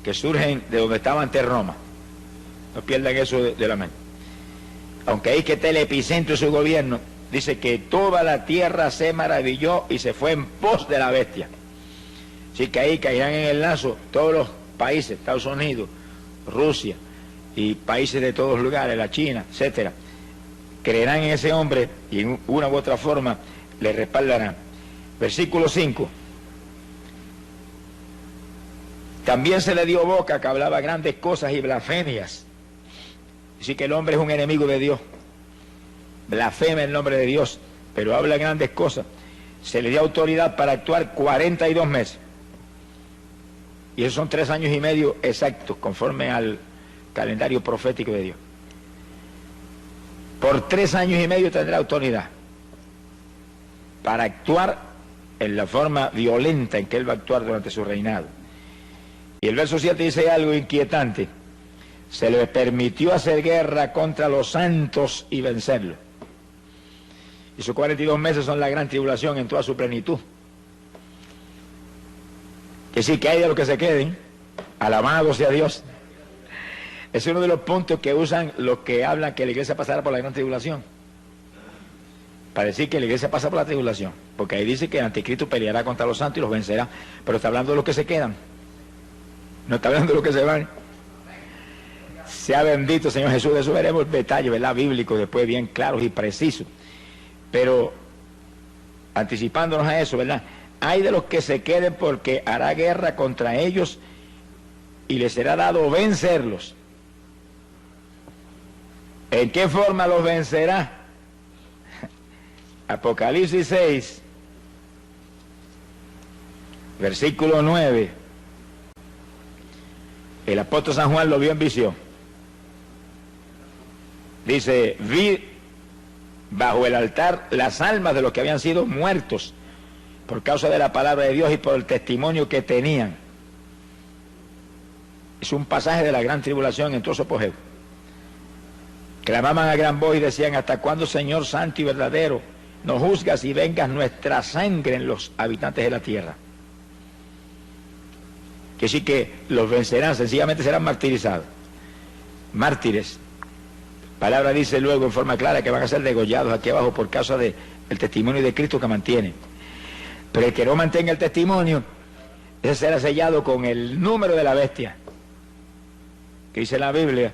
que surgen de donde estaba antes Roma. No pierdan eso de la mente. Aunque ahí que está el epicentro de su gobierno, dice que toda la tierra se maravilló y se fue en pos de la bestia. Así que ahí caerán en el lazo todos los países, Estados Unidos, Rusia y países de todos lugares, la China, etcétera. Creerán en ese hombre y en una u otra forma le respaldarán. Versículo 5. También se le dio boca que hablaba grandes cosas y blasfemias. Así que el hombre es un enemigo de Dios. Blasfema el nombre de Dios, pero habla grandes cosas. Se le dio autoridad para actuar 42 meses. Y esos son 3 años y medio exactos, conforme al calendario profético de Dios. Por 3 años y medio tendrá autoridad para actuar en la forma violenta en que él va a actuar durante su reinado. Y el verso 7 dice algo inquietante. Se le permitió hacer guerra contra los santos y vencerlos. Y sus 42 meses son la gran tribulación en toda su plenitud. Que sí, que hay de los que se queden, alabado sea Dios. Es uno de los puntos que usan los que hablan que la iglesia pasará por la gran tribulación. Para decir que la iglesia pasa por la tribulación. Porque ahí dice que el anticristo peleará contra los santos y los vencerá. Pero está hablando de los que se quedan. No está hablando de los que se van. Sea bendito Señor Jesús. De eso veremos detalles, ¿verdad? Bíblicos después bien claros y precisos. Pero anticipándonos a eso, ¿verdad? Hay de los que se queden porque hará guerra contra ellos y les será dado vencerlos. ¿En qué forma los vencerá? Apocalipsis 6, versículo 9. El apóstol San Juan lo vio en visión. Dice, vi bajo el altar las almas de los que habían sido muertos por causa de la palabra de Dios y por el testimonio que tenían. Es un pasaje de la gran tribulación en todo su apogeo. Clamaban a gran voz y decían, ¿hasta cuándo, Señor santo y verdadero, nos juzgas y vengas nuestra sangre en los habitantes de la tierra? Que sí que los vencerán, sencillamente serán martirizados. Mártires. Palabra dice luego en forma clara que van a ser degollados aquí abajo por causa del testimonio de Cristo que mantienen. Pero el que no mantenga el testimonio, ese será sellado con el número de la bestia. Que dice la Biblia,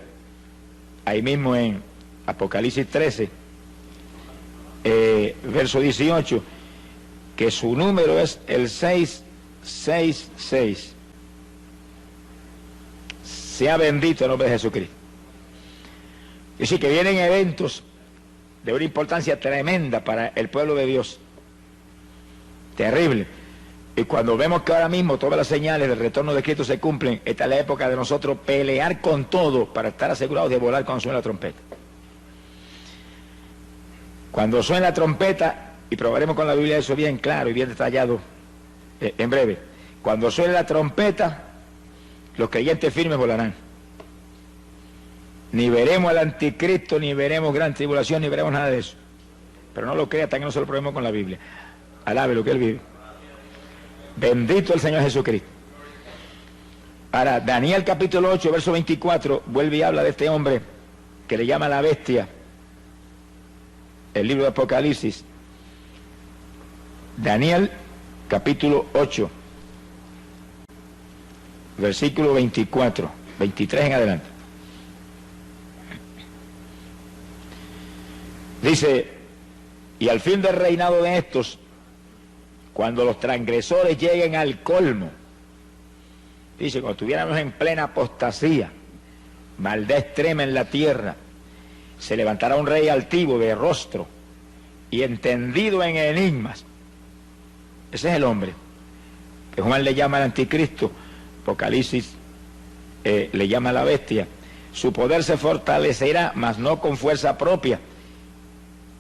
ahí mismo en Apocalipsis 13, verso 18, que su número es el 666. Sea bendito el nombre de Jesucristo. Y sí que vienen eventos de una importancia tremenda para el pueblo de Dios. Terrible. Y cuando vemos que ahora mismo todas las señales del retorno de Cristo se cumplen, esta es la época de nosotros pelear con todo para estar asegurados de volar cuando suene la trompeta. Cuando suene la trompeta, y probaremos con la Biblia eso bien claro y bien detallado en breve, cuando suene la trompeta, los creyentes firmes volarán. Ni veremos al anticristo, ni veremos gran tribulación, ni veremos nada de eso. Pero no lo crea hasta que no se lo probemos con la Biblia. Alabe lo que él vive. Bendito el Señor Jesucristo. Ahora, Daniel capítulo 8, verso 24, vuelve y habla de este hombre que le llama la bestia. El libro de Apocalipsis. Daniel capítulo 8, versículo 24, 23 en adelante. Dice, y al fin del reinado de estos, cuando los transgresores lleguen al colmo, dice, cuando estuviéramos en plena apostasía, maldad extrema en la tierra, se levantará un rey altivo de rostro y entendido en enigmas. Ese es el hombre que Juan le llama el anticristo, Apocalipsis le llama la bestia. Su poder se fortalecerá, mas no con fuerza propia.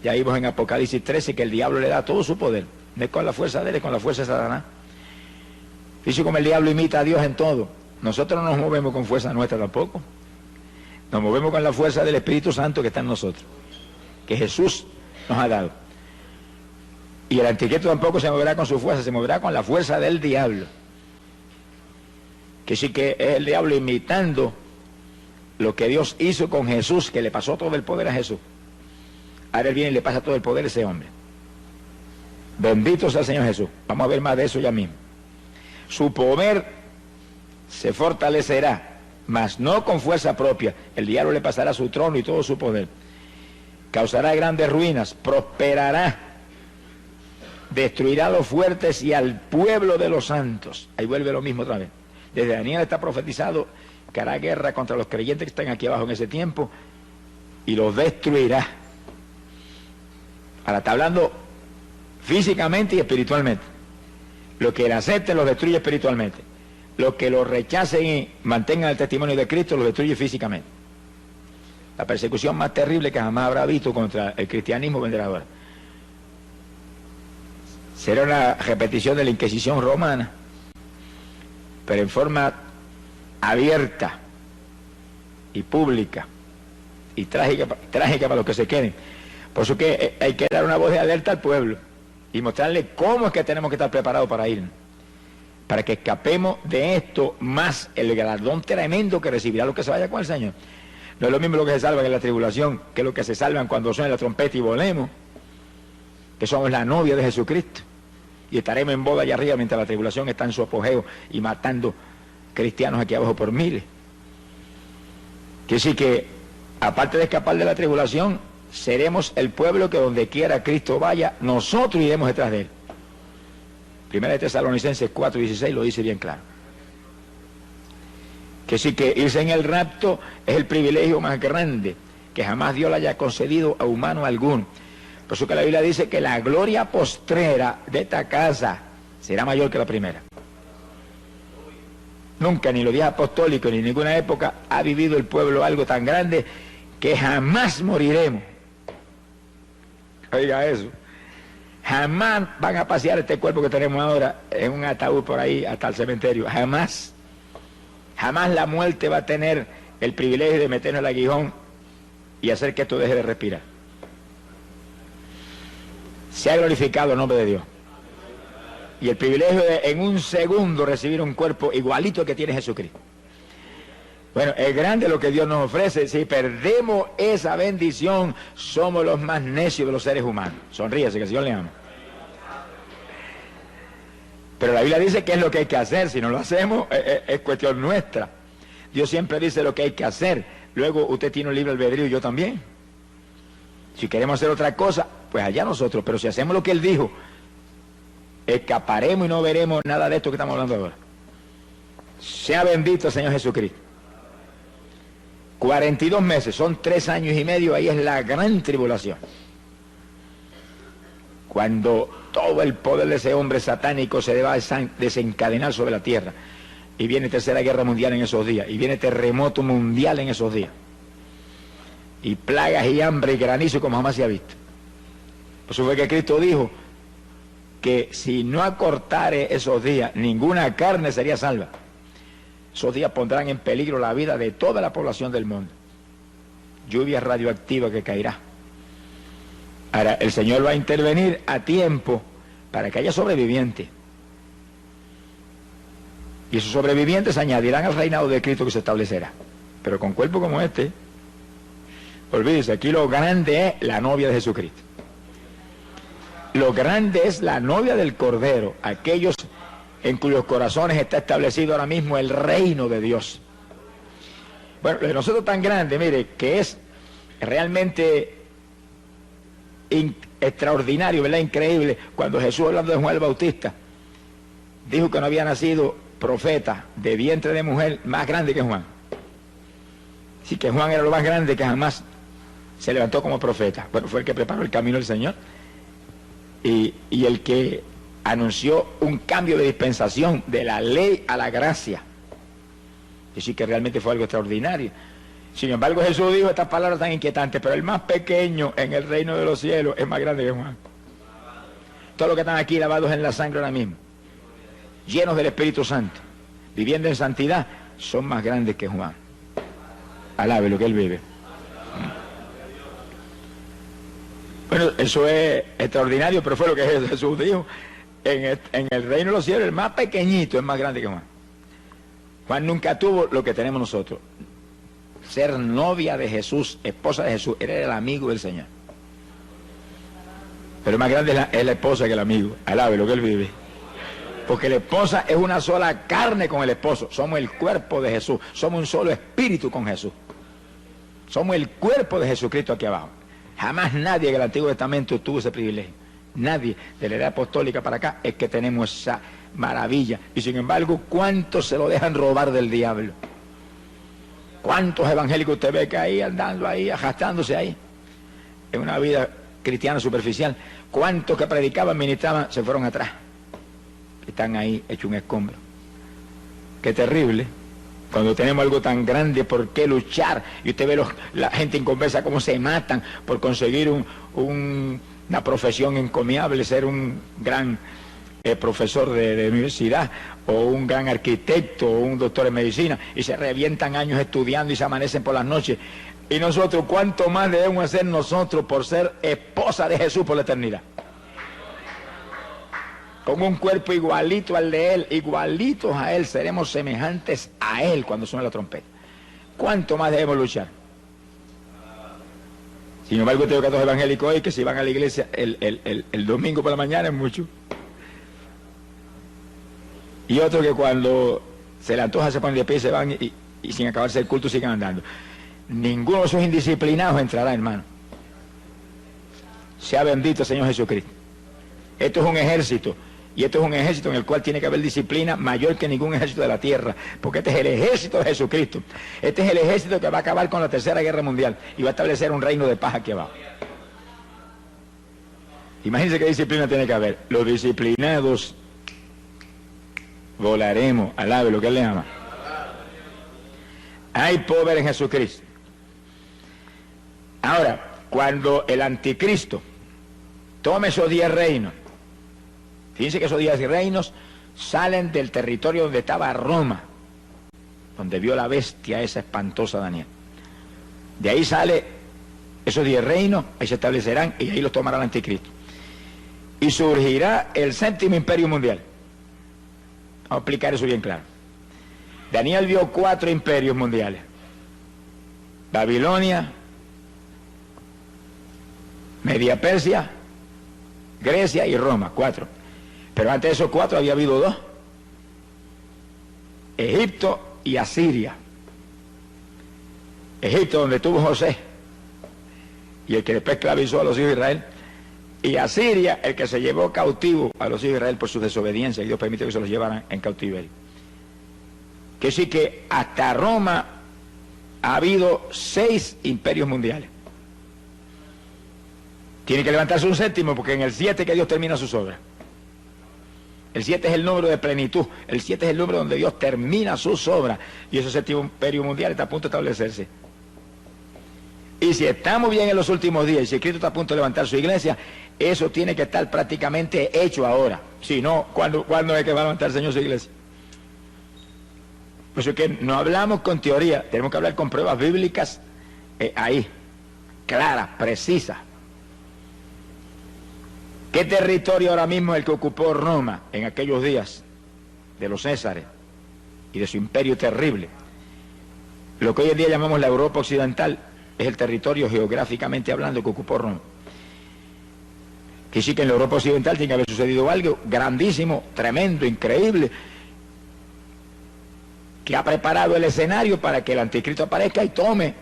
Ya vimos en Apocalipsis 13 que el diablo le da todo su poder. No es con la fuerza de él, es con la fuerza de Satanás. Dice como el diablo imita a Dios en todo. Nosotros no nos movemos con fuerza nuestra tampoco. Nos movemos con la fuerza del Espíritu Santo que está en nosotros, que Jesús nos ha dado. Y el anticristo tampoco se moverá con su fuerza, se moverá con la fuerza del diablo. Que sí que es el diablo imitando lo que Dios hizo con Jesús, que le pasó todo el poder a Jesús. Ahora él viene y le pasa todo el poder a ese hombre. Bendito sea el Señor Jesús. Vamos a ver más de eso ya mismo. Su poder se fortalecerá, mas no con fuerza propia. El diablo le pasará su trono y todo su poder. Causará grandes ruinas, prosperará, destruirá a los fuertes y al pueblo de los santos. Ahí vuelve lo mismo otra vez. Desde Daniel está profetizado que hará guerra contra los creyentes que están aquí abajo en ese tiempo y los destruirá. Ahora está hablando físicamente y espiritualmente. Los que le acepten los destruye espiritualmente. Los que lo rechacen y mantengan el testimonio de Cristo los destruye físicamente. La persecución más terrible que jamás habrá visto contra el cristianismo vendrá ahora. Será una repetición de la Inquisición romana, pero en forma abierta y pública y trágica para los que se queden. Por eso que hay que dar una voz de alerta al pueblo y mostrarle cómo es que tenemos que estar preparados para ir, para que escapemos de esto, más el galardón tremendo que recibirá los que se vaya con el Señor. No es lo mismo lo que se salvan en la tribulación que lo que se salvan cuando suene la trompeta y volemos, que somos la novia de Jesucristo y estaremos en boda allá arriba mientras la tribulación está en su apogeo y matando cristianos aquí abajo por miles. Quiere decir que aparte de escapar de la tribulación, seremos el pueblo que donde quiera Cristo vaya, nosotros iremos detrás de él. Primera de Tesalonicenses 4:16 lo dice bien claro. Que sí, que irse en el rapto es el privilegio más grande que jamás Dios le haya concedido a humano alguno. Por eso que la Biblia dice que la gloria postrera de esta casa será mayor que la primera. Nunca, ni los días apostólicos, ni en ninguna época ha vivido el pueblo algo tan grande que jamás moriremos. Oiga eso. Jamás van a pasear este cuerpo que tenemos ahora en un ataúd por ahí hasta el cementerio. Jamás. Jamás la muerte va a tener el privilegio de meternos el aguijón y hacer que esto deje de respirar. Se ha glorificado el nombre de Dios. Y el privilegio de en un segundo recibir un cuerpo igualito que tiene Jesucristo. Bueno, es grande lo que Dios nos ofrece. Si perdemos esa bendición, somos los más necios de los seres humanos. Sonríese, que el Señor le ama. Pero la Biblia dice que es lo que hay que hacer. Si no lo hacemos, es cuestión nuestra. Dios siempre dice lo que hay que hacer. Luego usted tiene un libre albedrío y yo también. Si queremos hacer otra cosa, pues allá nosotros. Pero si hacemos lo que Él dijo, escaparemos y no veremos nada de esto que estamos hablando ahora. Sea bendito el Señor Jesucristo. 42 meses, son 3 años y medio, ahí es la gran tribulación. Cuando todo el poder de ese hombre satánico se va a desencadenar sobre la tierra. Y viene tercera guerra mundial en esos días. Y viene terremoto mundial en esos días. Y plagas y hambre y granizo como jamás se ha visto. Por eso fue que Cristo dijo que si no acortare esos días, ninguna carne sería salva. Esos días pondrán en peligro la vida de toda la población del mundo. Lluvia radioactiva que caerá. Ahora, el Señor va a intervenir a tiempo para que haya sobrevivientes. Y esos sobrevivientes se añadirán al reinado de Cristo que se establecerá. Pero con cuerpo como este, olvídese, aquí lo grande es la novia de Jesucristo. Lo grande es la novia del Cordero, aquellos en cuyos corazones está establecido ahora mismo el reino de Dios. Bueno, lo de nosotros tan grande, mire, que es realmente extraordinario, ¿verdad? Increíble. Cuando Jesús, hablando de Juan el Bautista, dijo que no había nacido profeta de vientre de mujer más grande que Juan. Sí, que Juan era lo más grande que jamás se levantó como profeta. Bueno, fue el que preparó el camino del Señor y el que anunció un cambio de dispensación de la ley a la gracia. Es decir, que realmente fue algo extraordinario. Sin embargo, Jesús dijo estas palabras tan inquietantes: pero el más pequeño en el reino de los cielos es más grande que Juan. Todos los que están aquí lavados en la sangre ahora mismo, llenos del Espíritu Santo, viviendo en santidad, son más grandes que Juan. Alabe lo que él vive. Bueno, eso es extraordinario, pero fue lo que Jesús dijo. En el reino de los cielos, el más pequeñito es más grande que Juan. Juan nunca tuvo lo que tenemos nosotros. Ser novia de Jesús, esposa de Jesús, era el amigo del Señor. Pero más grande es la esposa que el amigo. Alabe lo que él vive. Porque la esposa es una sola carne con el esposo. Somos el cuerpo de Jesús. Somos un solo espíritu con Jesús. Somos el cuerpo de Jesucristo aquí abajo. Jamás nadie en el Antiguo Testamento tuvo ese privilegio. Nadie de la edad apostólica para acá es que tenemos esa maravilla. Y sin embargo, ¿cuántos se lo dejan robar del diablo? ¿Cuántos evangélicos usted ve que ahí andando ahí, arrastrándose ahí? En una vida cristiana superficial. ¿Cuántos que predicaban, ministraban, se fueron atrás? Están ahí hechos un escombro. Qué terrible. Cuando tenemos algo tan grande, ¿por qué luchar? Y usted ve la gente inconversa cómo se matan por conseguir una profesión encomiable, ser un gran profesor de universidad, o un gran arquitecto, o un doctor en medicina, y se revientan años estudiando y se amanecen por las noches. Y nosotros, ¿cuánto más debemos hacer nosotros por ser esposa de Jesús por la eternidad? Con un cuerpo igualito al de Él, igualitos a Él, seremos semejantes a Él cuando suene la trompeta. ¿Cuánto más debemos luchar? Sin embargo, tengo que a los evangélicos hoy que si van a la iglesia el domingo por la mañana es mucho. Y otros que cuando se le antoja se ponen de pie y se van y sin acabarse el culto siguen andando. Ninguno de esos indisciplinados entrará, hermano. Sea bendito el Señor Jesucristo. Esto es un ejército. Y esto es un ejército en el cual tiene que haber disciplina mayor que ningún ejército de la tierra. Porque este es el ejército de Jesucristo. Este es el ejército que va a acabar con la Tercera Guerra Mundial. Y va a establecer un reino de paz aquí abajo. Imagínense qué disciplina tiene que haber. Los disciplinados volaremos. Alabe lo que Él le ama. Hay poder en Jesucristo. Ahora, cuando el anticristo tome esos 10 reinos, fíjense que esos 10 reinos salen del territorio donde estaba Roma, donde vio la bestia esa espantosa Daniel. De ahí sale esos 10 reinos, ahí se establecerán y ahí los tomará el anticristo. Y surgirá el 7º imperio mundial. Vamos a explicar eso bien claro. Daniel vio 4 imperios mundiales. Babilonia, Media Persia, Grecia y Roma, 4. Pero antes de esos 4 había habido 2. Egipto y Asiria. Egipto, donde estuvo José, y el que después esclavizó a los hijos de Israel. Y Asiria, el que se llevó cautivo a los hijos de Israel por su desobediencia, y Dios permitió que se los llevaran en cautiverio. Que sí que hasta Roma ha habido 6 imperios mundiales. Tiene que levantarse un 7º, porque en el 7 que Dios termina sus obras. El 7 es el número de plenitud. El 7 es el número donde Dios termina sus obras. Y ese 7º imperio mundial está a punto de establecerse. Y si estamos bien en los últimos días, y si Cristo está a punto de levantar su iglesia, eso tiene que estar prácticamente hecho ahora. Si no, ¿cuándo es que va a levantar el Señor su iglesia? Por eso es que no hablamos con teoría, tenemos que hablar con pruebas bíblicas ahí, claras, precisas. ¿Qué territorio ahora mismo es el que ocupó Roma en aquellos días de los Césares y de su imperio terrible? Lo que hoy en día llamamos la Europa occidental es el territorio geográficamente hablando que ocupó Roma. Que sí que en la Europa occidental tiene que haber sucedido algo grandísimo, tremendo, increíble, que ha preparado el escenario para que el anticristo aparezca y tome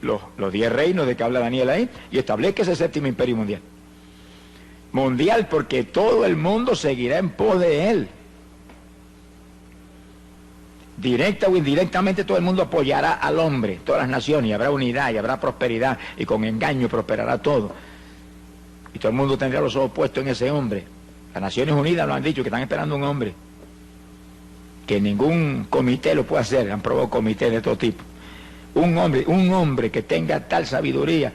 los 10 reinos de que habla Daniel ahí y establezca ese 7º imperio mundial. Mundial, porque todo el mundo seguirá en pos de él. Directa o indirectamente todo el mundo apoyará al hombre, todas las naciones, y habrá unidad y habrá prosperidad, y con engaño prosperará todo. Y todo el mundo tendrá los ojos puestos en ese hombre. Las Naciones Unidas lo han dicho, que están esperando un hombre. Que ningún comité lo puede hacer, han probado comités de todo tipo. Un hombre que tenga tal sabiduría,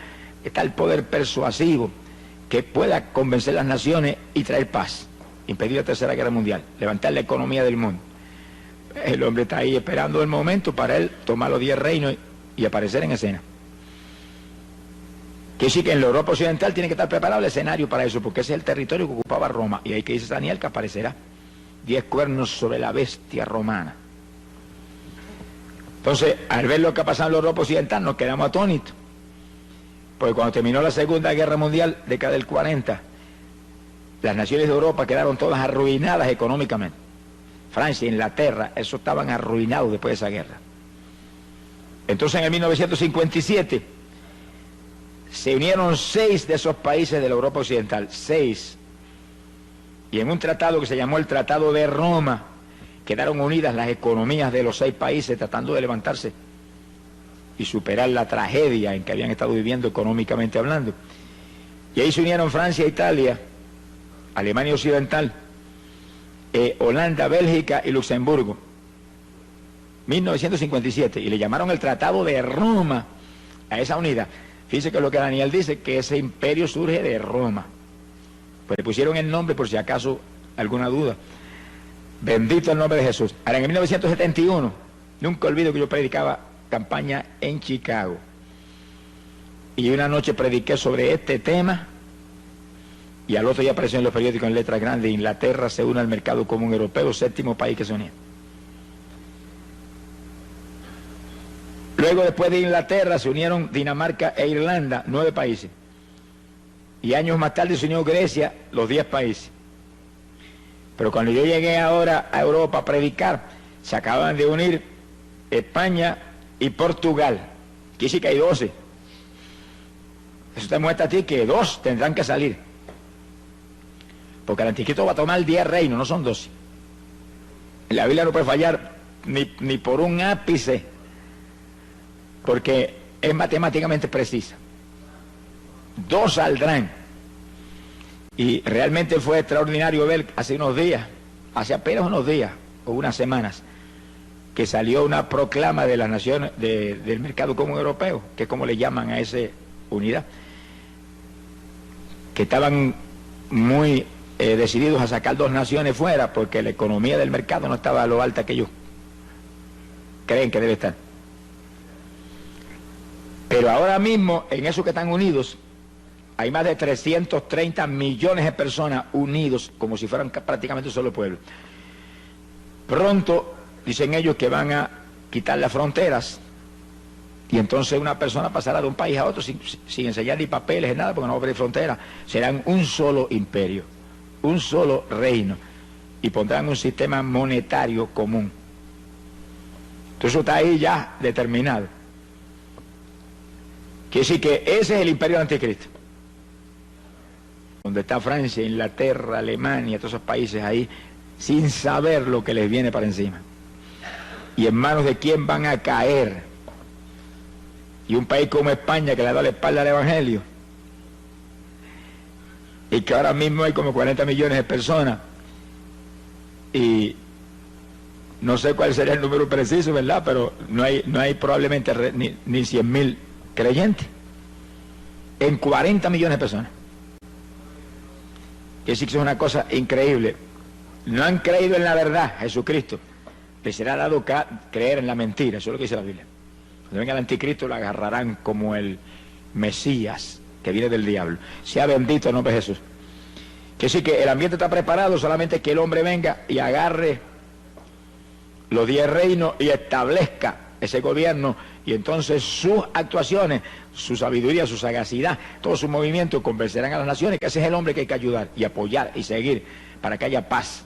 tal poder persuasivo, que pueda convencer a las naciones y traer paz, impedir la Tercera Guerra Mundial, levantar la economía del mundo. El hombre está ahí esperando el momento para él tomar los 10 reinos y aparecer en escena. Que sí que en la Europa occidental tiene que estar preparado el escenario para eso, porque ese es el territorio que ocupaba Roma. Y ahí que dice Daniel que aparecerá 10 cuernos sobre la bestia romana. Entonces, al ver lo que ha pasado en la Europa Occidental, nos quedamos atónitos. Porque cuando terminó la Segunda Guerra Mundial, década del 40, las naciones de Europa quedaron todas arruinadas económicamente. Francia, Inglaterra, eso estaban arruinados después de esa guerra. Entonces, en el 1957, se unieron 6 de esos países de la Europa Occidental, 6. Y en un tratado que se llamó el Tratado de Roma, quedaron unidas las economías de los 6 países tratando de levantarse y superar la tragedia en que habían estado viviendo económicamente hablando. Y ahí se unieron Francia, Italia, Alemania Occidental, Holanda, Bélgica y Luxemburgo. 1957, y le llamaron el Tratado de Roma a esa unidad. Fíjese que lo que Daniel dice, que ese imperio surge de Roma. Pues le pusieron el nombre por si acaso alguna duda. Bendito el nombre de Jesús. Ahora, en 1971, nunca olvido que yo predicaba campaña en Chicago. Y una noche prediqué sobre este tema, y al otro día apareció en los periódicos en letras grandes: Inglaterra se une al mercado común europeo, 7º país que se unía. Luego, después de Inglaterra, se unieron Dinamarca e Irlanda, 9 países. Y años más tarde se unió Grecia, los 10 países. Pero cuando yo llegué ahora a Europa a predicar, se acaban de unir España y Portugal. Aquí sí que hay 12. Eso te muestra a ti que 2 tendrán que salir. Porque el anticristo va a tomar 10 reinos, no son 12. La Biblia no puede fallar ni por un ápice, porque es matemáticamente precisa. 2 saldrán. Y realmente fue extraordinario ver hace apenas unos días o unas semanas, que salió una proclama de las naciones del mercado común europeo, que es como le llaman a esa unidad, que estaban muy decididos a sacar 2 naciones fuera porque la economía del mercado no estaba a lo alta que ellos creen que debe estar. Pero ahora mismo, en esos que están unidos, hay más de 330 millones de personas unidos, como si fueran prácticamente un solo pueblo. Pronto, dicen ellos, que van a quitar las fronteras, y entonces una persona pasará de un país a otro sin enseñar ni papeles ni nada, porque no va a haber frontera. Serán un solo imperio, un solo reino, y pondrán un sistema monetario común. Entonces eso está ahí ya determinado. Quiere decir que ese es el imperio del anticristo, donde está Francia, Inglaterra, Alemania, todos esos países ahí, sin saber lo que les viene para encima. Y en manos de quién van a caer. Y un país como España, que le da la espalda al Evangelio, y que ahora mismo hay como 40 millones de personas, y no sé cuál sería el número preciso, ¿verdad? Pero no hay probablemente ni 100.000 creyentes en 40 millones de personas. Que sí que es una cosa increíble. No han creído en la verdad, Jesucristo. Les será dado creer en la mentira. Eso es lo que dice la Biblia. Cuando venga el anticristo, lo agarrarán como el Mesías que viene del diablo. Sea bendito el nombre de Jesús. Que sí que el ambiente está preparado, solamente que el hombre venga y agarre los 10 reinos y establezca ese gobierno, y entonces sus actuaciones, su sabiduría, su sagacidad, todo su movimiento convencerán a las naciones que ese es el hombre que hay que ayudar y apoyar y seguir para que haya paz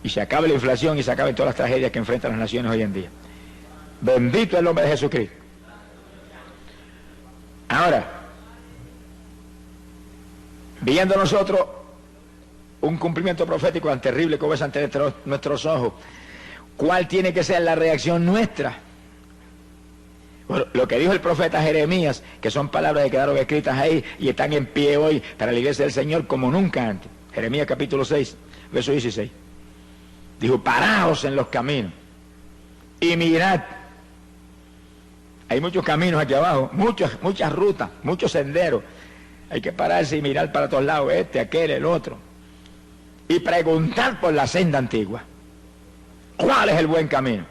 y se acabe la inflación y se acaben todas las tragedias que enfrentan las naciones hoy en día. Bendito el nombre de Jesucristo. Ahora, viendo nosotros un cumplimiento profético tan terrible como es ante nuestros ojos, ¿cuál tiene que ser la reacción nuestra? Bueno, lo que dijo el profeta Jeremías, que son palabras que quedaron escritas ahí y están en pie hoy para la iglesia del Señor como nunca antes. Jeremías capítulo 6, verso 16. Dijo: paraos en los caminos y mirad. Hay muchos caminos aquí abajo, muchas rutas, muchos senderos. Hay que pararse y mirar para todos lados, aquel, el otro. Y preguntar por la senda antigua. ¿Cuál es el buen camino?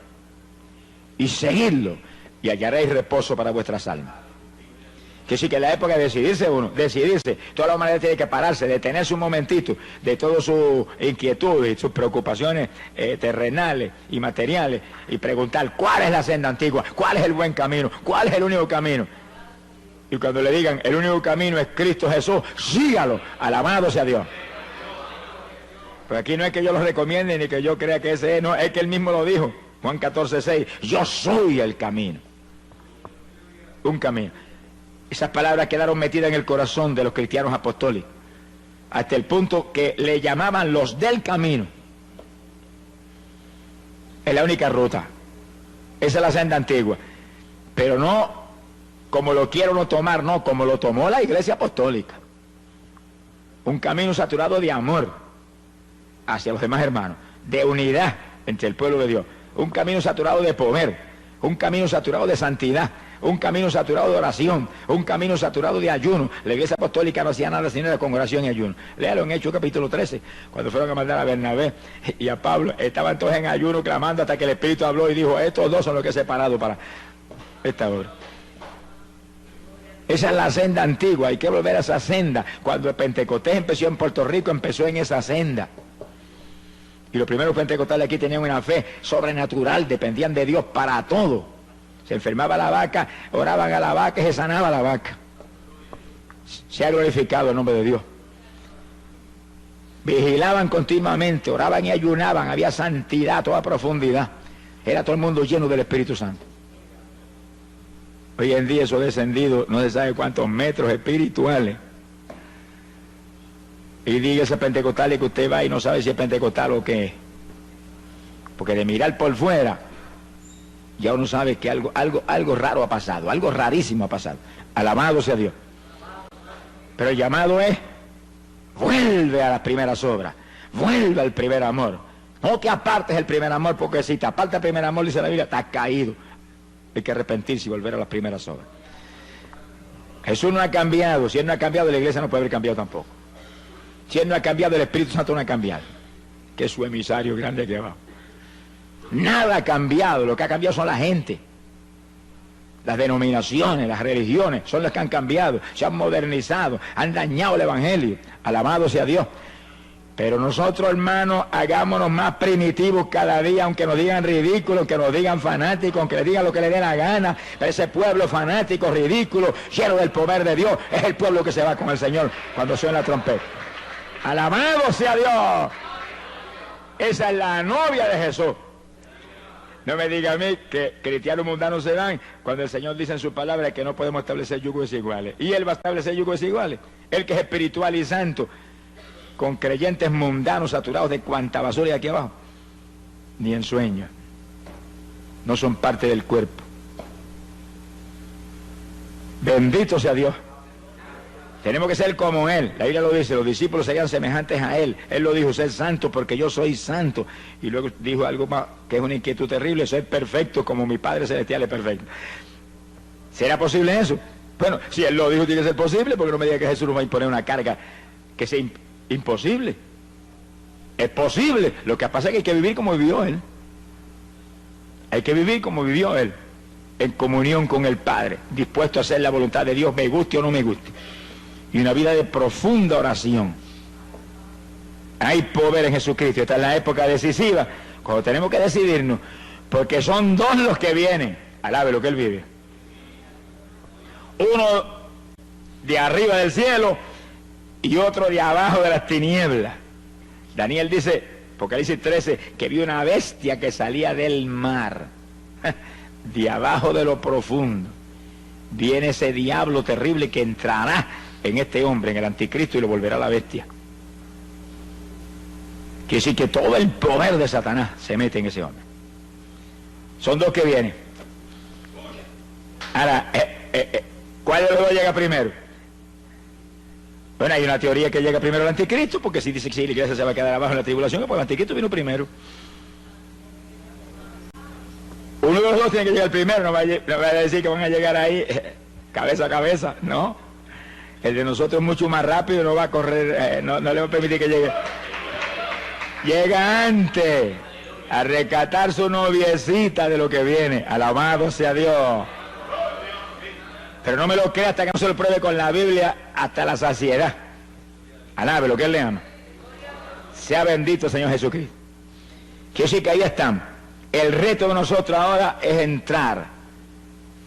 Y seguidlo, y hallaréis reposo para vuestras almas. Que sí, que es la época de decidirse uno, decidirse. Toda la humanidad tiene que pararse, detenerse un momentito de todas sus inquietudes y sus preocupaciones terrenales y materiales y preguntar cuál es la senda antigua, cuál es el buen camino, cuál es el único camino. Y cuando le digan el único camino es Cristo Jesús, sígalo, alabado sea Dios. Porque aquí no es que yo lo recomiende ni que yo crea que ese es, no, es que él mismo lo dijo, Juan 14:6, yo soy el camino. Un camino. Esas palabras quedaron metidas en el corazón de los cristianos apostólicos, hasta el punto que le llamaban los del camino. Es la única ruta. Esa es la senda antigua. Pero no como lo quiere uno tomar, no, como lo tomó la Iglesia Apostólica. Un camino saturado de amor hacia los demás hermanos, de unidad entre el pueblo de Dios. Un camino saturado de poder, un camino saturado de santidad, un camino saturado de oración, un camino saturado de ayuno. La Iglesia Apostólica no hacía nada sino de con oración y ayuno. Léalo en Hechos capítulo 13, cuando fueron a mandar a Bernabé y a Pablo, estaban todos en ayuno clamando hasta que el Espíritu habló y dijo, estos dos son los que he separado para esta obra. Esa es la senda antigua, hay que volver a esa senda. Cuando el Pentecostés empezó en Puerto Rico, empezó en esa senda. Y los primeros pentecostales aquí tenían una fe sobrenatural, dependían de Dios para todo. Se enfermaba la vaca, oraban a la vaca y se sanaba la vaca. Se ha glorificado el nombre de Dios. Vigilaban continuamente, oraban y ayunaban, había santidad a toda profundidad. Era todo el mundo lleno del Espíritu Santo. Hoy en día eso ha descendido no se sabe cuántos metros espirituales. Y diga ese pentecostal que usted va y no sabe si es pentecostal o qué. Porque de mirar por fuera, ya uno sabe que algo raro ha pasado, algo rarísimo ha pasado. Alabado sea Dios. Pero el llamado es, vuelve a las primeras obras, vuelve al primer amor. No te apartes el primer amor, porque si te apartas el primer amor, dice la Biblia, estás caído. Hay que arrepentirse y volver a las primeras obras. Jesús no ha cambiado. Si Él no ha cambiado, la iglesia no puede haber cambiado tampoco. Si Él no ha cambiado, el Espíritu Santo no ha cambiado, que es su emisario grande aquí abajo. Nada ha cambiado. Lo que ha cambiado son la gente. Las denominaciones, las religiones, son las que han cambiado, se han modernizado, han dañado el Evangelio. Alabado sea Dios. Pero nosotros, hermanos, hagámonos más primitivos cada día, aunque nos digan ridículos, aunque nos digan fanáticos, aunque les digan lo que les dé la gana. Pero ese pueblo fanático, ridículo, lleno del poder de Dios, es el pueblo que se va con el Señor cuando suena la trompeta. Alabado sea Dios. Esa es la novia de Jesús. No me diga a mí que cristianos mundanos se dan cuando el Señor dice en su palabra que no podemos establecer yugos desiguales. Y Él va a establecer yugos desiguales. Él que es espiritual y santo, con creyentes mundanos saturados de cuanta basura hay aquí abajo. Ni en sueños. No son parte del cuerpo. Bendito sea Dios. Tenemos que ser como Él. La Biblia lo dice, los discípulos serían semejantes a Él. Él lo dijo, ser santo porque yo soy santo. Y luego dijo algo más, que es una inquietud terrible, ser perfecto como mi Padre Celestial es perfecto. ¿Será posible eso? Bueno, si Él lo dijo, tiene que ser posible, porque no me diga que Jesús nos va a imponer una carga que sea imposible. Es posible. Lo que pasa es que hay que vivir como vivió Él. Hay que vivir como vivió Él, en comunión con el Padre, dispuesto a hacer la voluntad de Dios, me guste o no me guste. Y una vida de profunda oración. Hay poder en Jesucristo. Esta es la época decisiva, cuando tenemos que decidirnos, porque son dos los que vienen. Alabe lo que Él vive. Uno de arriba del cielo y otro de abajo de las tinieblas. Daniel dice, Apocalipsis 13, que vio una bestia que salía del mar, de abajo de lo profundo. Viene ese diablo terrible que entrará en este hombre, en el anticristo, y lo volverá a la bestia. Quiere decir que todo el poder de Satanás se mete en ese hombre. Son dos que vienen. Ahora, ¿cuál de los dos llega primero? Bueno, hay una teoría que llega primero el anticristo, porque si dice que si la iglesia se va a quedar abajo en la tribulación, pues el anticristo vino primero. Uno de los dos tiene que llegar primero, no va a decir que van a llegar ahí cabeza a cabeza, no. El de nosotros es mucho más rápido, no va a correr, no le va a permitir que llegue. Llega antes a rescatar su noviecita de lo que viene. Alabado sea Dios. Pero no me lo crea hasta que no se lo pruebe con la Biblia hasta la saciedad. Alabe lo que Él le ama. Sea bendito el Señor Jesucristo. Quiero decir que ahí están. El reto de nosotros ahora es entrar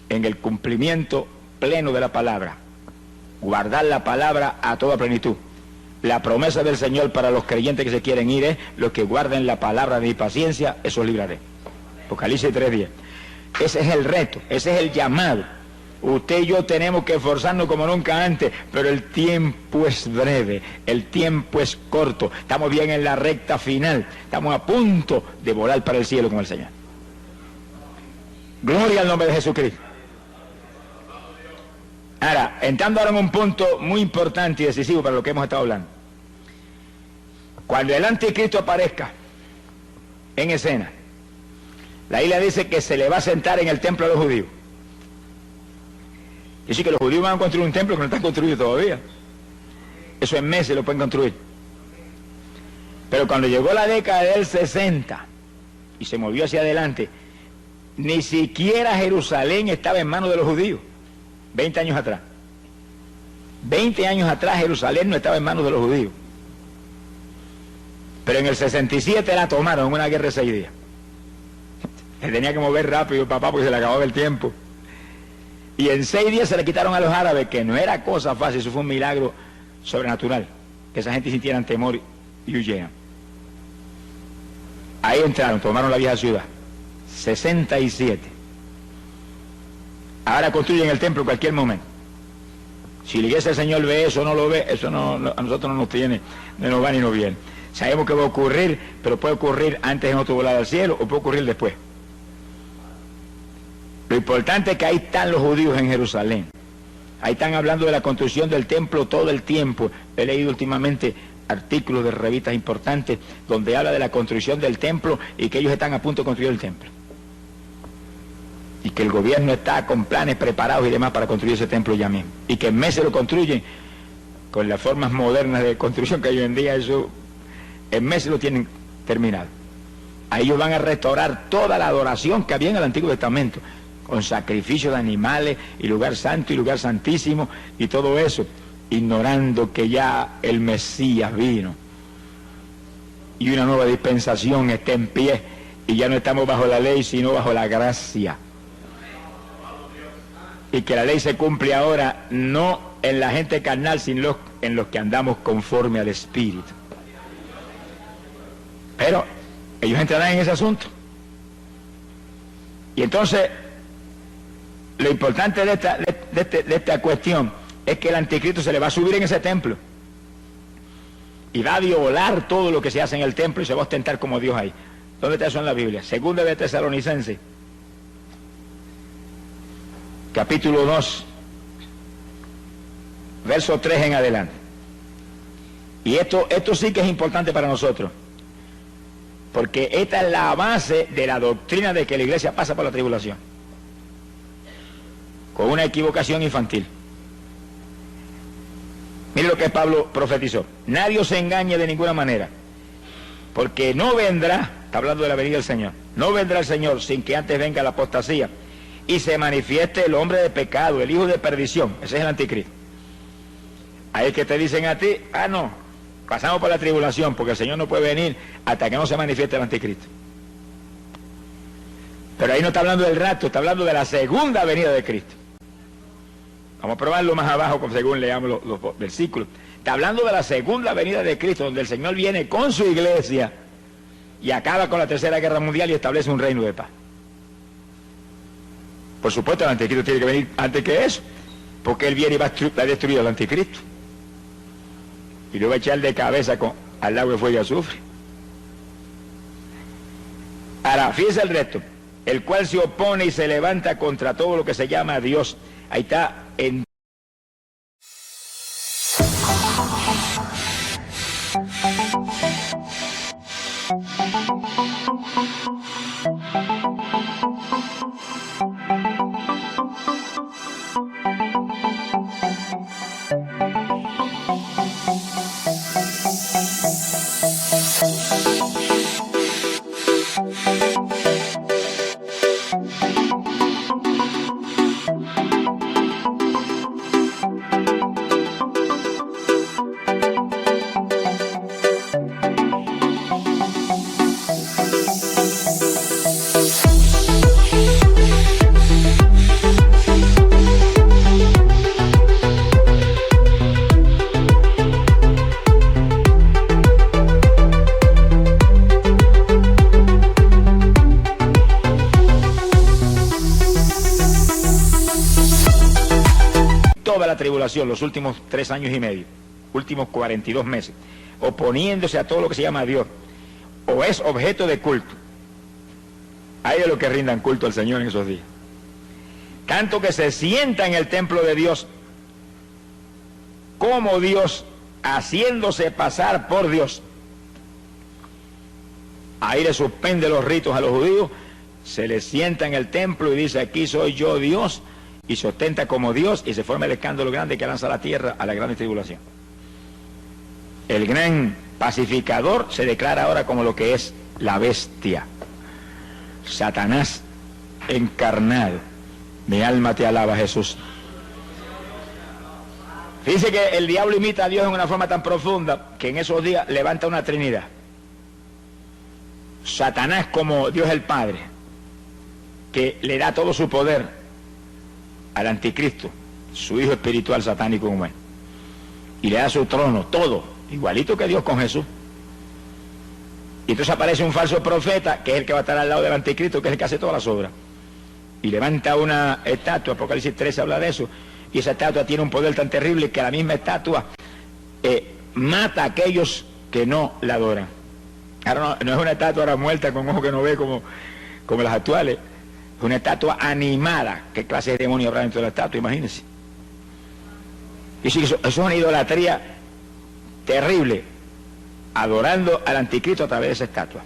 en el cumplimiento pleno de la palabra. Guardar la palabra a toda plenitud. La promesa del Señor para los creyentes que se quieren ir es: los que guarden la palabra de mi paciencia, esos libraré. Apocalipsis 3:10. Ese es el reto, ese es el llamado. Usted y yo tenemos que esforzarnos como nunca antes, pero el tiempo es breve, el tiempo es corto. Estamos bien en la recta final, estamos a punto de volar para el cielo con el Señor. Gloria al nombre de Jesucristo. Ahora, entrando ahora en un punto muy importante y decisivo para lo que hemos estado hablando. Cuando el anticristo aparezca en escena, la Biblia dice que se le va a sentar en el templo de los judíos. Dice que los judíos van a construir un templo que no está construido todavía. Eso en meses lo pueden construir. Pero cuando llegó la década del 60 y se movió hacia adelante, ni siquiera Jerusalén estaba en manos de los judíos. 20 años atrás. 20 años atrás Jerusalén no estaba en manos de los judíos. Pero en el 67 la tomaron en una guerra de 6 días. Se tenía que mover rápido, papá, porque se le acababa el tiempo. Y en 6 días se le quitaron a los árabes, que no era cosa fácil, eso fue un milagro sobrenatural, que esa gente sintieran temor y huyeran. Ahí entraron, tomaron la vieja ciudad. 67. Ahora construyen el templo en cualquier momento. Si la iglesia del Señor ve eso o no lo ve, eso no, a nosotros no nos tiene, no nos va ni nos viene. Sabemos que va a ocurrir, pero puede ocurrir antes de nosotros volar al cielo o puede ocurrir después. Lo importante es que ahí están los judíos en Jerusalén. Ahí están hablando de la construcción del templo todo el tiempo. He leído últimamente artículos de revistas importantes donde habla de la construcción del templo y que ellos están a punto de construir el templo. Y que el gobierno está con planes preparados y demás para construir ese templo ya mismo. Y que en meses lo construyen con las formas modernas de construcción que hay hoy en día, eso en meses lo tienen terminado. Ahí ellos van a restaurar toda la adoración que había en el Antiguo Testamento, con sacrificio de animales y lugar santo y lugar santísimo y todo eso, ignorando que ya el Mesías vino y una nueva dispensación está en pie y ya no estamos bajo la ley sino bajo la gracia, y que la ley se cumple ahora no en la gente carnal sino en los que andamos conforme al Espíritu. Pero ellos entrarán en ese asunto. Y entonces lo importante de esta cuestión es que el anticristo se le va a subir en ese templo y va a violar todo lo que se hace en el templo y se va a ostentar como Dios ahí. ¿Dónde está eso en la Biblia? Segunda de Tesalonicenses, capítulo 2, verso 3 en adelante. Y esto sí que es importante para nosotros, porque esta es la base de la doctrina de que la iglesia pasa por la tribulación, con una equivocación infantil. Mire lo que Pablo profetizó: nadie os engañe de ninguna manera, porque no vendrá, está hablando de la venida del Señor, no vendrá el Señor sin que antes venga la apostasía y se manifieste el hombre de pecado, el hijo de perdición. Ese es el anticristo. Ahí es que te dicen a ti: ah, no, pasamos por la tribulación porque el Señor no puede venir hasta que no se manifieste el anticristo. Pero ahí no está hablando del rapto, está hablando de la segunda venida de Cristo. Vamos a probarlo más abajo según leamos los versículos. Está hablando de la segunda venida de Cristo, donde el Señor viene con su iglesia y acaba con la tercera guerra mundial y establece un reino de paz. Por supuesto el anticristo tiene que venir antes que eso, porque él viene y va a destruir al anticristo y lo va a echar de cabeza al lago de fuego y azufre. Ahora, fíjese el resto: el cual se opone y se levanta contra todo lo que se llama Dios. Ahí está en toda la tribulación, los últimos 3 años y medio, últimos 42 meses, oponiéndose a todo lo que se llama Dios, o es objeto de culto. Hay de los que rindan culto al Señor en esos días. Tanto que se sienta en el templo de Dios como Dios, haciéndose pasar por Dios. Ahí le suspende los ritos a los judíos, se le sienta en el templo y dice: aquí soy yo Dios, y se ostenta como Dios, y se forma el escándalo grande que lanza a la tierra a la gran tribulación. El gran pacificador se declara ahora como lo que es la bestia, Satanás encarnado. Mi alma te alaba, Jesús. Dice que el diablo imita a Dios en una forma tan profunda que en esos días levanta una trinidad. Satanás como Dios el Padre, que le da todo su poder al anticristo, su hijo espiritual satánico como él, y le da su trono, todo, igualito que Dios con Jesús. Y entonces aparece un falso profeta, que es el que va a estar al lado del anticristo, que es el que hace todas las obras, y levanta una estatua. Apocalipsis 13 habla de eso, y esa estatua tiene un poder tan terrible que la misma estatua mata a aquellos que no la adoran. Ahora no es una estatua ahora muerta con ojos que no ve como las actuales, es una estatua animada. ¿Qué clase de demonio habrá dentro de la estatua? Imagínense. Y sí, eso es una idolatría terrible, adorando al anticristo a través de esa estatua.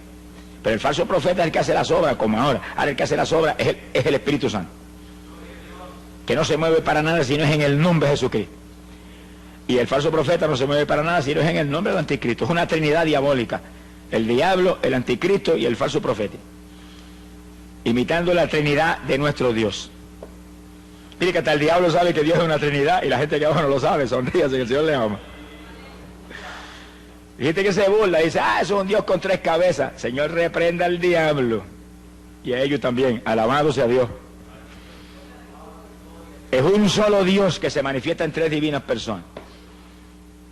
Pero el falso profeta es el que hace las obras, como ahora. Ahora el que hace las obras es el Espíritu Santo, que no se mueve para nada si no es en el nombre de Jesucristo. Y el falso profeta no se mueve para nada si no es en el nombre del anticristo. Es una trinidad diabólica: el diablo, el anticristo y el falso profeta, imitando la trinidad de nuestro Dios. Mire que hasta el diablo sabe que Dios es una trinidad, y la gente que abajo no lo sabe. Sonríase, que el Señor le ama. Y gente que se burla y dice: eso es un Dios con 3 cabezas. Señor, reprenda al diablo y a ellos también. Alabado sea Dios. Es un solo Dios que se manifiesta en 3 divinas personas.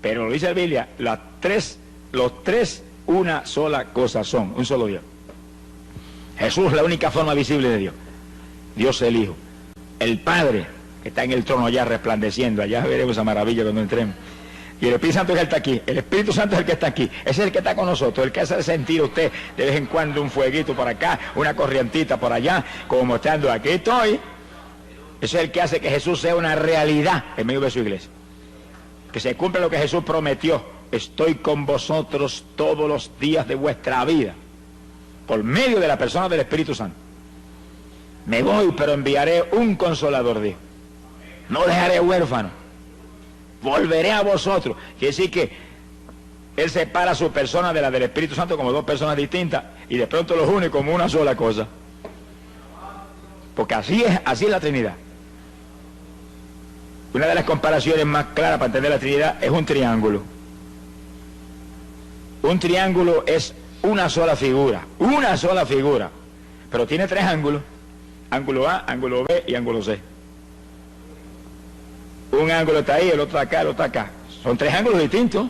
Pero lo dice la Biblia, los tres una sola cosa son, un solo Dios. Jesús es la única forma visible de Dios. Dios el Hijo. El Padre, que está en el trono allá resplandeciendo. Allá veremos esa maravilla cuando entremos. Y el Espíritu Santo es el que está aquí. El Espíritu Santo es el que está aquí. Ese es el que está con nosotros, el que hace sentir a usted de vez en cuando un fueguito por acá, una corrientita por allá, como mostrando: aquí estoy. Ese es el que hace que Jesús sea una realidad en medio de su iglesia. Que se cumpla lo que Jesús prometió: estoy con vosotros todos los días de vuestra vida, por medio de la persona del Espíritu Santo. Me voy, pero enviaré un consolador, Dios. No dejaré huérfano. Volveré a vosotros. Quiere decir que Él separa su persona de la del Espíritu Santo como 2 personas distintas, y de pronto los une como una sola cosa. Porque así es la Trinidad. Una de las comparaciones más claras para entender la Trinidad es un triángulo. Un triángulo es una sola figura, pero tiene 3 ángulos: ángulo A, ángulo B y ángulo C. Un ángulo está ahí, el otro acá, el otro acá. Son 3 ángulos distintos.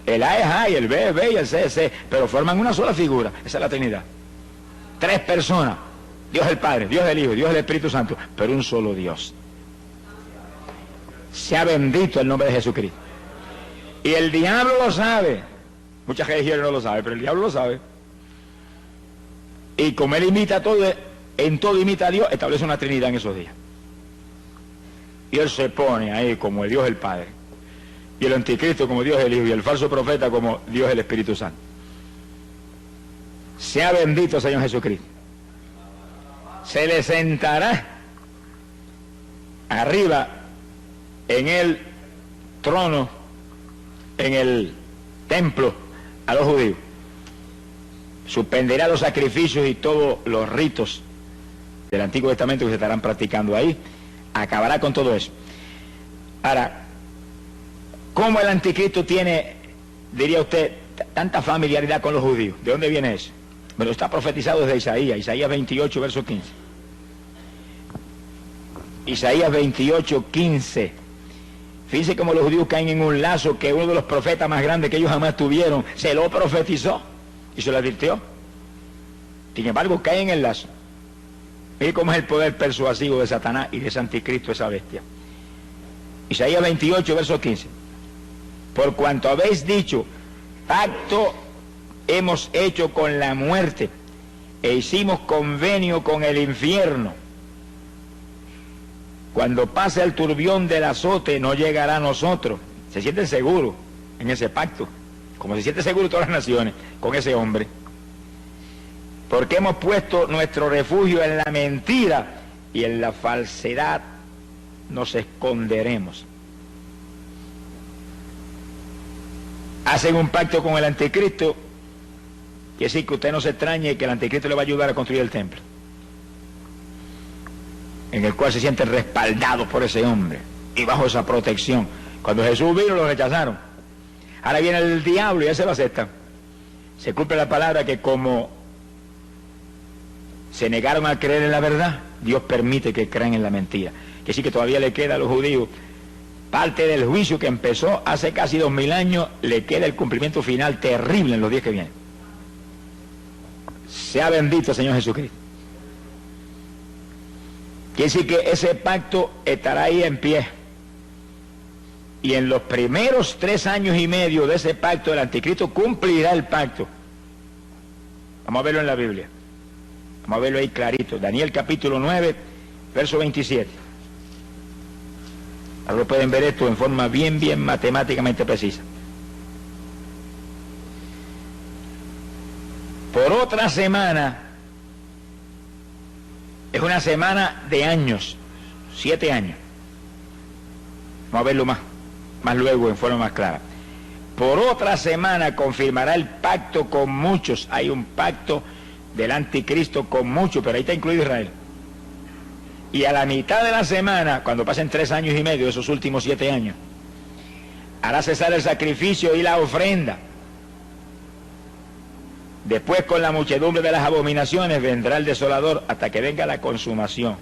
El A es A, y el B es B, y el C es C, pero forman una sola figura. Esa es la Trinidad. 3 personas: Dios el Padre, Dios el Hijo, Dios el Espíritu Santo, pero un solo Dios. Sea bendito el nombre de Jesucristo. Y el diablo lo sabe. Muchas religiones no lo saben, pero el diablo lo sabe. Y como él imita todo, en todo imita a Dios, establece una Trinidad en esos días. Y él se pone ahí como el Dios el Padre, y el anticristo como Dios el Hijo, y el falso profeta como Dios el Espíritu Santo. Sea bendito Señor Jesucristo. Se le sentará arriba en el trono, en el templo, a los judíos. Suspenderá los sacrificios y todos los ritos del Antiguo Testamento que se estarán practicando ahí. Acabará con todo eso. Ahora, ¿cómo el anticristo tiene, diría usted, tanta familiaridad con los judíos? ¿De dónde viene eso? Bueno, está profetizado desde Isaías 28, verso 15. Isaías 28, 15. Fíjense cómo los judíos caen en un lazo que uno de los profetas más grandes que ellos jamás tuvieron se lo profetizó y se lo advirtió. Sin embargo, caen en el lazo. Mire cómo es el poder persuasivo de Satanás y de ese anticristo, esa bestia. Isaías 28, verso 15. Por cuanto habéis dicho, pacto hemos hecho con la muerte, e hicimos convenio con el infierno. Cuando pase el turbión del azote, no llegará a nosotros. Se sienten seguros en ese pacto, como se siente seguro todas las naciones con ese hombre. Porque hemos puesto nuestro refugio en la mentira y en la falsedad nos esconderemos. Hacen un pacto con el anticristo, quiere decir que usted no se extrañe que el anticristo le va a ayudar a construir el templo, en el cual se sienten respaldados por ese hombre y bajo esa protección. Cuando Jesús vino lo rechazaron. Ahora viene el diablo y ese lo acepta. Se cumple la palabra que como se negaron a creer en la verdad, Dios permite que crean en la mentira. Que sí, que todavía le queda a los judíos parte del juicio que empezó hace casi 2000 años, le queda el cumplimiento final terrible en los días que vienen. Sea bendito el Señor Jesucristo. Quiere decir que ese pacto estará ahí en pie. Y en los primeros 3 años y medio de ese pacto, el anticristo cumplirá el pacto. Vamos a verlo en la Biblia. Vamos a verlo ahí clarito. Daniel capítulo 9, verso 27. Ahora pueden ver esto en forma bien matemáticamente precisa. Por otra semana, es una semana de años, 7 años. Vamos a verlo más luego en forma más clara. Por otra semana confirmará el pacto con muchos. Hay un pacto del anticristo con muchos, pero ahí está incluido Israel. Y a la mitad de la semana, cuando pasen 3 años y medio, esos últimos 7 años, hará cesar el sacrificio y la ofrenda. Después, con la muchedumbre de las abominaciones, vendrá el desolador hasta que venga la consumación.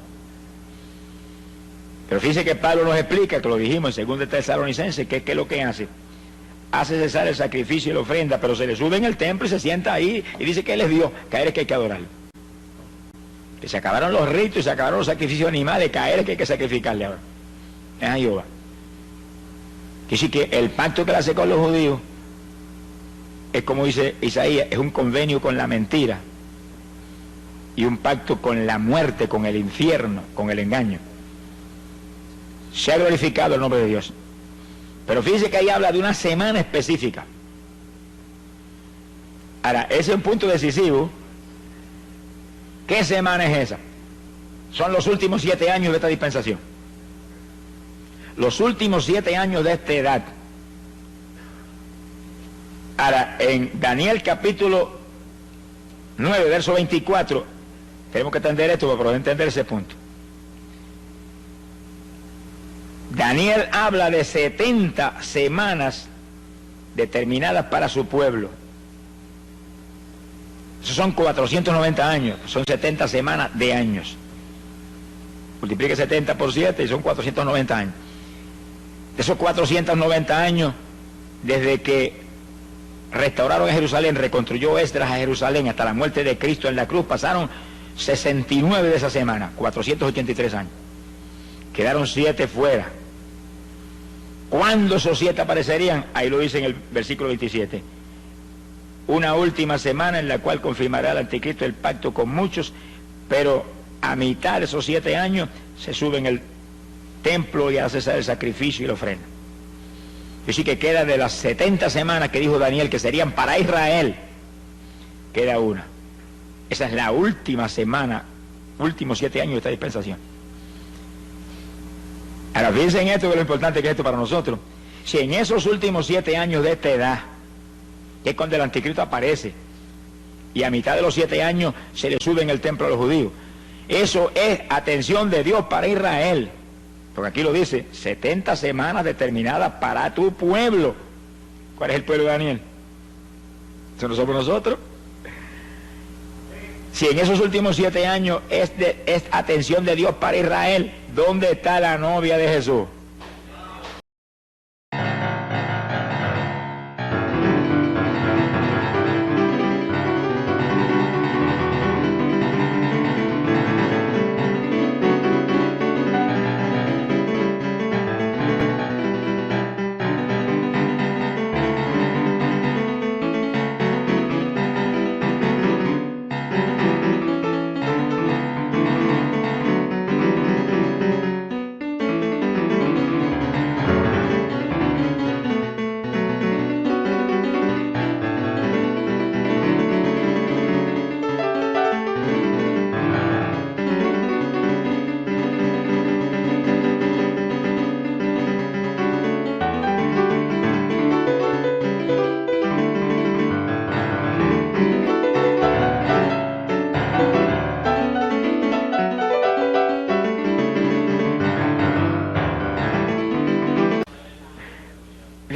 Pero fíjense que Pablo nos explica, que lo dijimos en 2 Tesalonicenses, que es lo que hace. Hace cesar el sacrificio y la ofrenda, pero se le sube en el templo y se sienta ahí y dice que él es Dios, caer es que hay que adorarlo. Que se acabaron los ritos y se acabaron los sacrificios animales, caer es que hay que sacrificarle ahora. Es a Jehová. Que sí, que el pacto que él hace con los judíos es, como dice Isaías, es un convenio con la mentira y un pacto con la muerte, con el infierno, con el engaño. Se ha glorificado el nombre de Dios. Pero fíjense que ahí habla de una semana específica. Ahora, ese es un punto decisivo. ¿Qué semana es esa? Son los últimos 7 años de esta dispensación. Los últimos 7 años de esta edad. Ahora, en Daniel capítulo 9, verso 24, tenemos que entender esto para poder entender ese punto. Daniel habla de 70 semanas determinadas para su pueblo. Esos son 490 años, son 70 semanas de años. Multiplique 70 por 7 y son 490 años. De esos 490 años, desde que restauraron a Jerusalén, reconstruyó Esdras a Jerusalén hasta la muerte de Cristo en la cruz, pasaron 69 de esa semana, 483 años. Quedaron 7 fuera. ¿Cuándo esos 7 aparecerían? Ahí lo dice en el versículo 27. Una última semana en la cual confirmará el anticristo el pacto con muchos, pero a mitad de esos 7 años se sube en el templo y hace cesar el sacrificio y la ofrenda. Así que queda de las 70 semanas que dijo Daniel que serían para Israel, queda una. Esa es la última semana, últimos 7 años de esta dispensación. Ahora fíjense en esto, que es lo importante que es esto para nosotros. Si en esos últimos 7 años de esta edad, que es cuando el anticristo aparece, y a mitad de los 7 años se le sube en el templo a los judíos, eso es atención de Dios para Israel. Porque aquí lo dice, 70 semanas determinadas para tu pueblo. ¿Cuál es el pueblo de Daniel? ¿Eso no somos nosotros? Si en esos últimos 7 años es atención de Dios para Israel, ¿dónde está la novia de Jesús?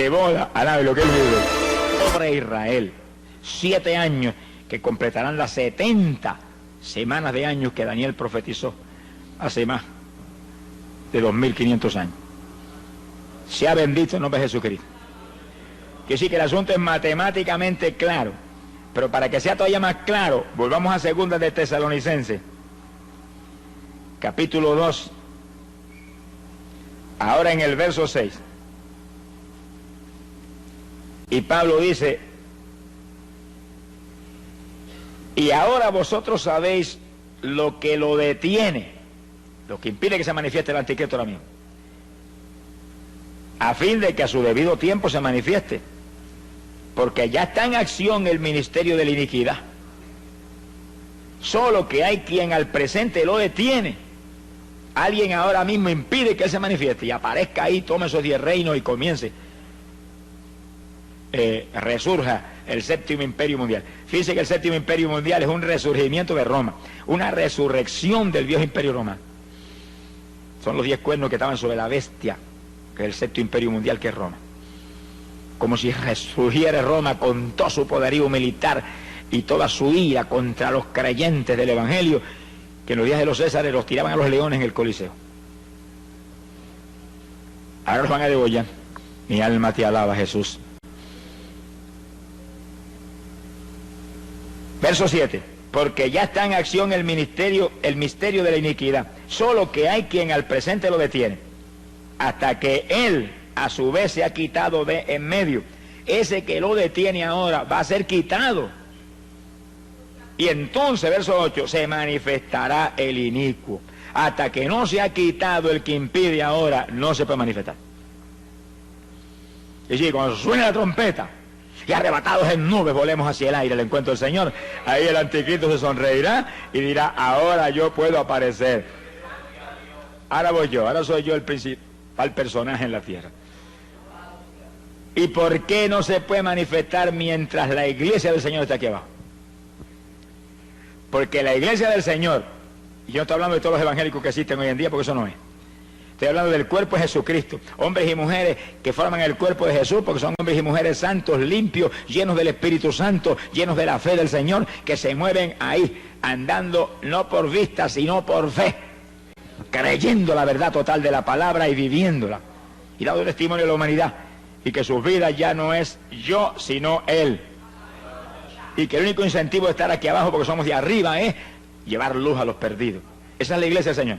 de boda, alabe lo que él vive, sobre Israel. 7 años que completarán las 70 semanas de años que Daniel profetizó hace más de 2500 años. Sea bendito el nombre de Jesucristo. Que sí, que el asunto es matemáticamente claro, pero para que sea todavía más claro, volvamos a 2 de Tesalonicenses, capítulo 2, ahora en el verso 6. Y Pablo dice: y ahora vosotros sabéis lo que lo detiene, lo que impide que se manifieste el anticristo ahora mismo, a fin de que a su debido tiempo se manifieste, porque ya está en acción el ministerio de la iniquidad. Solo que hay quien al presente lo detiene. Alguien ahora mismo impide que él se manifieste y aparezca ahí, tome esos 10 reinos y comience, resurja el séptimo imperio mundial. Fíjense que el séptimo imperio mundial es un resurgimiento de Roma, una resurrección del viejo imperio romano. Son los 10 cuernos que estaban sobre la bestia, que es el séptimo imperio mundial, que es Roma. Como si resurgiera Roma con todo su poderío militar y toda su ira contra los creyentes del Evangelio, que en los días de los Césares los tiraban a los leones en el Coliseo. Ahora los van a degollar. Mi alma te alaba, Jesús. Verso 7. Porque ya está en acción el misterio de la iniquidad, solo que hay quien al presente lo detiene, hasta que él a su vez se ha quitado de en medio. Ese que lo detiene ahora va a ser quitado. Y entonces, verso 8, se manifestará el inicuo. Hasta que no se ha quitado el que impide ahora, no se puede manifestar. Y si cuando suene la trompeta y arrebatados en nubes volemos hacia el aire al encuentro del Señor, ahí el anticristo se sonreirá y dirá: ahora yo puedo aparecer. Ahora voy yo, ahora soy yo el principal personaje en la tierra. ¿Y por qué no se puede manifestar mientras la iglesia del Señor está aquí abajo? Porque la iglesia del Señor, y yo no estoy hablando de todos los evangélicos que existen hoy en día, porque eso no es. Estoy hablando del cuerpo de Jesucristo, hombres y mujeres que forman el cuerpo de Jesús, porque son hombres y mujeres santos, limpios, llenos del Espíritu Santo, llenos de la fe del Señor, que se mueven ahí, andando no por vista, sino por fe, creyendo la verdad total de la palabra y viviéndola, y dando testimonio a la humanidad, y que sus vidas ya no es yo, sino Él. Y que el único incentivo de estar aquí abajo, porque somos de arriba, es llevar luz a los perdidos. Esa es la iglesia del Señor.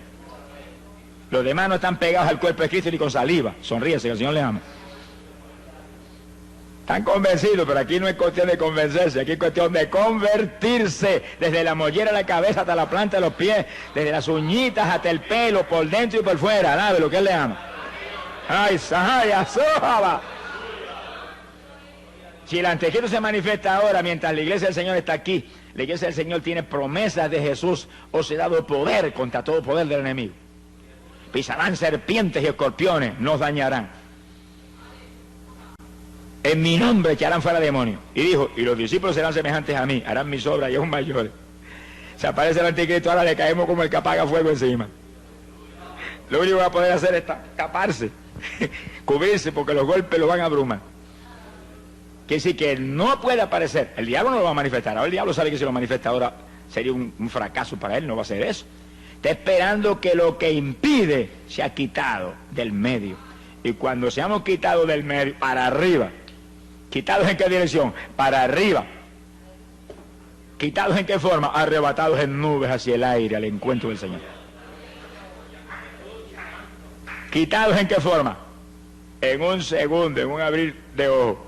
Los demás no están pegados al cuerpo de Cristo ni con saliva. Sonríense, que el Señor les ama. Están convencidos, pero aquí no es cuestión de convencerse, aquí es cuestión de convertirse, desde la mollera de la cabeza hasta la planta de los pies, desde las uñitas hasta el pelo, por dentro y por fuera. Alabe lo que Él le ama. ¡Ay, sahaya, sojaba! Si el anticristo se manifiesta ahora, mientras la iglesia del Señor está aquí, la iglesia del Señor tiene promesas de Jesús, os he dado poder contra todo poder del enemigo. Pisarán serpientes y escorpiones, no os dañarán. En mi nombre echarán fuera demonios. Y dijo: y los discípulos serán semejantes a mí, harán mis obras y aún mayores. Se aparece el anticristo, ahora le caemos como el que apaga fuego encima. Lo único que va a poder hacer es taparse, cubrirse, porque los golpes lo van a abrumar. Quiere decir que no puede aparecer. El diablo no lo va a manifestar. Ahora el diablo sabe que si lo manifiesta ahora sería un fracaso para él, no va a hacer eso. Está esperando que lo que impide se ha quitado del medio. Y cuando seamos quitados del medio, para arriba. ¿Quitados en qué dirección? Para arriba. ¿Quitados en qué forma? Arrebatados en nubes hacia el aire, al encuentro del Señor. ¿Quitados en qué forma? En un segundo, en un abrir de ojos.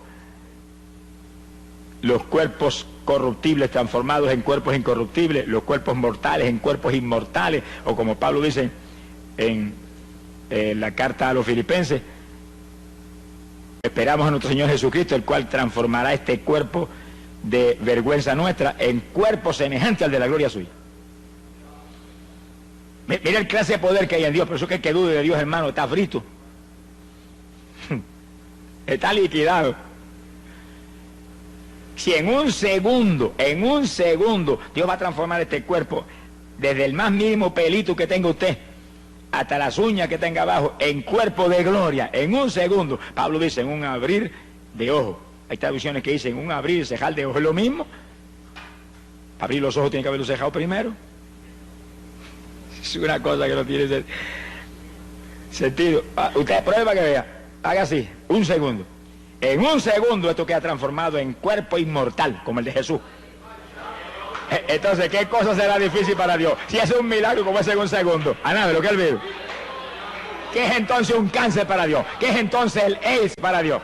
Los cuerpos corruptibles transformados en cuerpos incorruptibles, los cuerpos mortales en cuerpos inmortales, o como Pablo dice en la carta a los Filipenses, esperamos a nuestro Señor Jesucristo, el cual transformará este cuerpo de vergüenza nuestra en cuerpo semejante al de la gloria suya. Mira el clase de poder que hay en Dios, por eso que el que dude de Dios, hermano, está frito. Está liquidado. Si en un segundo, Dios va a transformar este cuerpo, desde el más mínimo pelito que tenga usted, hasta las uñas que tenga abajo, en cuerpo de gloria, en un segundo. Pablo dice, en un abrir de ojos. Hay traducciones que dicen, en un abrir y cejar de ojos. ¿Es lo mismo? Abrir los ojos tiene que haberlo cejado primero. Es una cosa que no tiene sentido. Usted prueba que vea. Haga así, un segundo. En un segundo esto queda transformado en cuerpo inmortal, como el de Jesús. Entonces, ¿qué cosa será difícil para Dios? Si es un milagro como ese en un segundo. A nada, lo que él vive. ¿Qué es entonces un cáncer para Dios? ¿Qué es entonces el AIDS para Dios?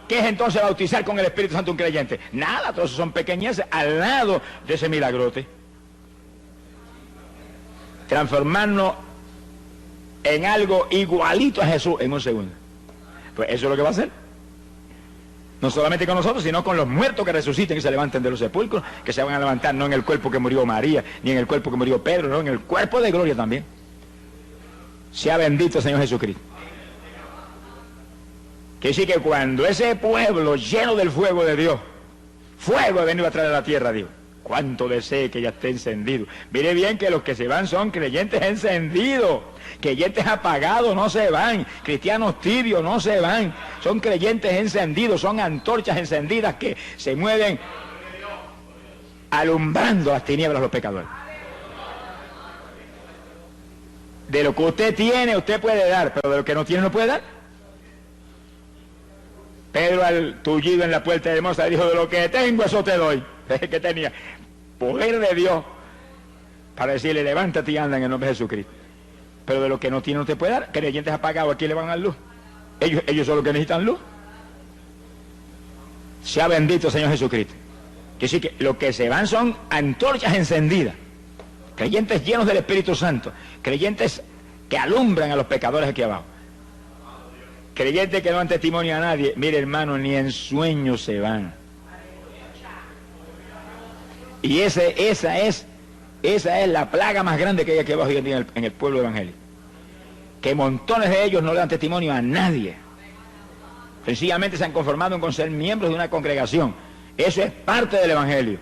¿Qué es entonces bautizar con el Espíritu Santo un creyente? Nada, todos son pequeñeces al lado de ese milagrote. Transformarnos en algo igualito a Jesús en un segundo. Pues eso es lo que va a hacer. No solamente con nosotros, sino con los muertos que resuciten y se levanten de los sepulcros, que se van a levantar no en el cuerpo que murió María, ni en el cuerpo que murió Pedro, no, en el cuerpo de gloria también. Sea bendito el Señor Jesucristo. Que sí, que cuando ese pueblo lleno del fuego de Dios, fuego ha venido a traer a la tierra, Dios, cuánto desee que ya esté encendido. Mire bien que los que se van son creyentes encendidos, creyentes apagados no se van, cristianos tibios no se van, son creyentes encendidos, son antorchas encendidas que se mueven alumbrando las tinieblas a los pecadores. De lo que usted tiene, usted puede dar, pero de lo que no tiene, no puede dar. Pedro, al tullido en la puerta hermosa, dijo, de lo que tengo, eso te doy. Que tenía poder de Dios para decirle, levántate y anda en el nombre de Jesucristo. Pero de lo que no tiene, no te puede dar. Creyentes apagados, aquí le van a dar luz. Ellos son los que necesitan luz. Sea bendito el Señor Jesucristo. Que sí, que lo que se van son antorchas encendidas. Creyentes llenos del Espíritu Santo. Creyentes que alumbran a los pecadores aquí abajo. Creyentes que no dan testimonio a nadie. Mire, hermano, ni en sueños se van. Y esa es la plaga más grande que hay aquí abajo hoy en día en el pueblo evangélico. Que montones de ellos no le dan testimonio a nadie. Sencillamente se han conformado con ser miembros de una congregación. Eso es parte del evangelio.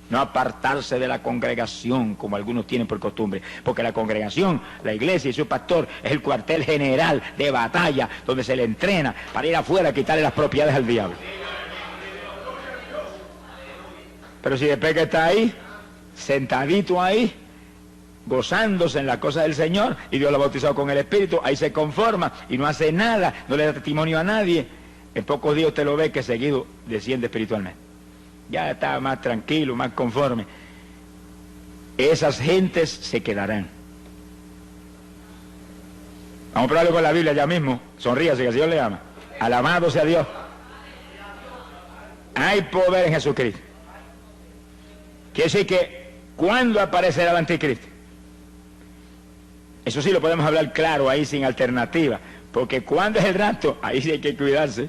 No apartarse de la congregación como algunos tienen por costumbre, porque la congregación, la iglesia y su pastor es el cuartel general de batalla donde se le entrena para ir afuera a quitarle las propiedades al diablo. Pero si después que está ahí, sentadito ahí, gozándose en las cosas del Señor, y Dios lo ha bautizado con el Espíritu, ahí se conforma y no hace nada, no le da testimonio a nadie, en pocos días usted lo ve que seguido desciende espiritualmente. Ya está más tranquilo, más conforme. Esas gentes se quedarán. Vamos a probarlo con la Biblia ya mismo. Sonríase, que el Señor le ama. Alabado sea Dios. Hay poder en Jesucristo. Quiere decir que, ¿cuándo aparecerá el anticristo? Eso sí lo podemos hablar claro ahí sin alternativa. Porque ¿cuándo es el rapto? Ahí sí hay que cuidarse.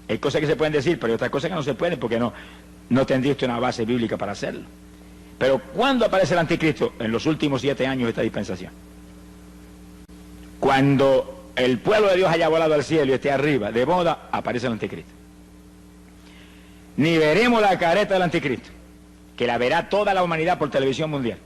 Hay cosas que se pueden decir, pero hay otras cosas que no se pueden porque no tendría usted una base bíblica para hacerlo. Pero ¿cuándo aparece el anticristo? En los últimos 7 años de esta dispensación. Cuando el pueblo de Dios haya volado al cielo y esté arriba de boda, aparece el anticristo. Ni veremos la careta del anticristo, que la verá toda la humanidad por televisión mundial.